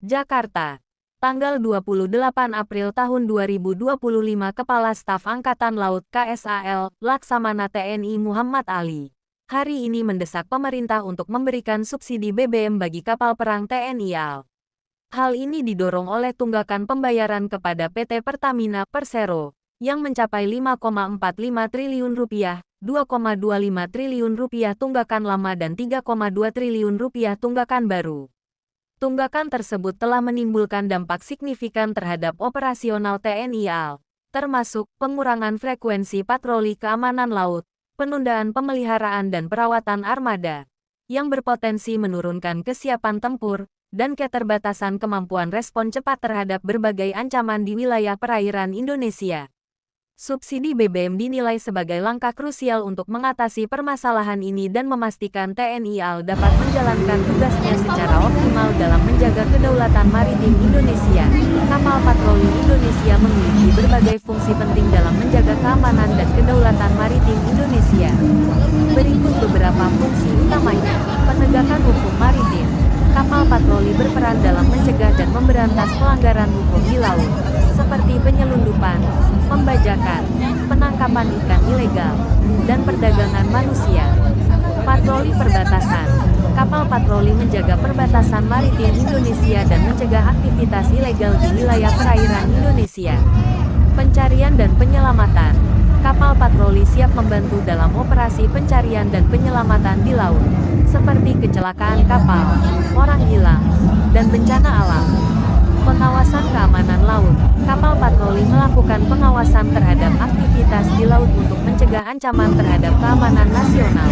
Jakarta. Tanggal 28 April tahun 2025 Kepala Staf Angkatan Laut KSAL, Laksamana TNI Muhammad Ali, hari ini mendesak pemerintah untuk memberikan subsidi BBM bagi kapal perang TNI AL. Hal ini didorong oleh tunggakan pembayaran kepada PT Pertamina Persero, yang mencapai Rp5,45 triliun, Rp2,25 triliun tunggakan lama dan Rp3,2 triliun tunggakan baru. Tunggakan tersebut telah menimbulkan dampak signifikan terhadap operasional TNI AL, termasuk pengurangan frekuensi patroli keamanan laut, penundaan pemeliharaan dan perawatan armada, yang berpotensi menurunkan kesiapan tempur, dan keterbatasan kemampuan respon cepat terhadap berbagai ancaman di wilayah perairan Indonesia. Subsidi BBM dinilai sebagai langkah krusial untuk mengatasi permasalahan ini dan memastikan TNI AL dapat menjalankan tugasnya secara optimal dalam menjaga kedaulatan maritim Indonesia. Kapal patroli Indonesia memiliki berbagai fungsi penting dalam menjaga keamanan dan kedaulatan maritim Indonesia. Berikut beberapa fungsi utamanya. Penegakan hukum maritim. Kapal patroli berperan dalam mencegah dan memberantas pelanggaran hukum di laut, seperti penyelundupan, pembajakan, penangkapan ikan ilegal, dan perdagangan manusia. Patroli perbatasan. Kapal patroli menjaga perbatasan maritim Indonesia dan mencegah aktivitas ilegal di wilayah perairan Indonesia. Pencarian dan penyelamatan. Kapal patroli siap membantu dalam operasi pencarian dan penyelamatan di laut, seperti kecelakaan kapal, orang hilang, dan bencana alam. Pengawasan keamanan laut. Kapal patroli melakukan pengawasan terhadap aktivitas di laut untuk mencegah ancaman terhadap keamanan nasional.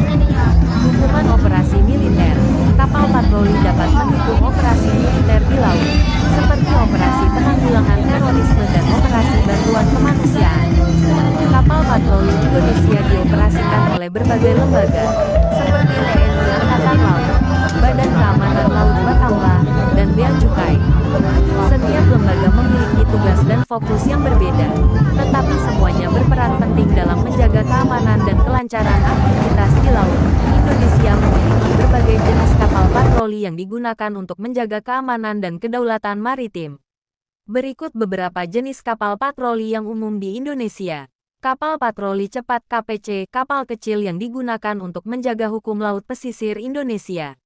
Dukungan operasi militer. Kapal patroli dapat mendukung operasi militer di laut, seperti operasi penanggulangan terorisme dan operasi bantuan kemanusiaan. Kapal patroli Indonesia dioperasikan oleh berbagai lembaga, seperti TNI Angkatan Laut, Badan Keamanan Laut Bakamla, dan Bea Cukai. Setiap lembaga memiliki tugas dan fokus yang berbeda, tetapi semuanya berperan penting dalam menjaga keamanan dan kelancaran aktivitas di laut. Indonesia memiliki berbagai jenis kapal patroli yang digunakan untuk menjaga keamanan dan kedaulatan maritim. Berikut beberapa jenis kapal patroli yang umum di Indonesia. Kapal patroli cepat KPC, kapal kecil yang digunakan untuk menjaga hukum laut pesisir Indonesia.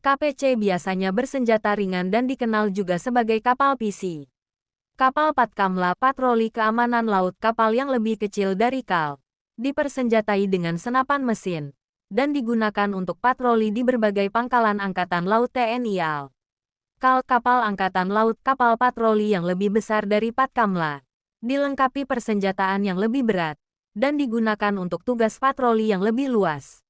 KPC biasanya bersenjata ringan dan dikenal juga sebagai kapal PC. Kapal Patkamla, patroli keamanan laut, kapal yang lebih kecil dari KAL, dipersenjatai dengan senapan mesin, dan digunakan untuk patroli di berbagai pangkalan Angkatan Laut TNI AL. KAL, kapal Angkatan Laut, kapal patroli yang lebih besar dari Patkamla, dilengkapi persenjataan yang lebih berat, dan digunakan untuk tugas patroli yang lebih luas.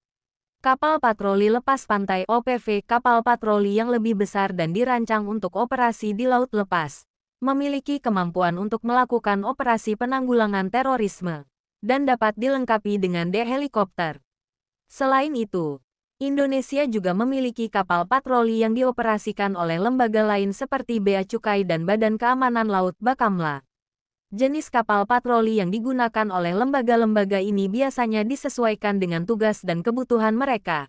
Kapal patroli lepas pantai OPV, kapal patroli yang lebih besar dan dirancang untuk operasi di laut lepas, memiliki kemampuan untuk melakukan operasi penanggulangan terorisme, dan dapat dilengkapi dengan helikopter. Selain itu, Indonesia juga memiliki kapal patroli yang dioperasikan oleh lembaga lain seperti Bea Cukai dan Badan Keamanan Laut Bakamla. Jenis kapal patroli yang digunakan oleh lembaga-lembaga ini biasanya disesuaikan dengan tugas dan kebutuhan mereka.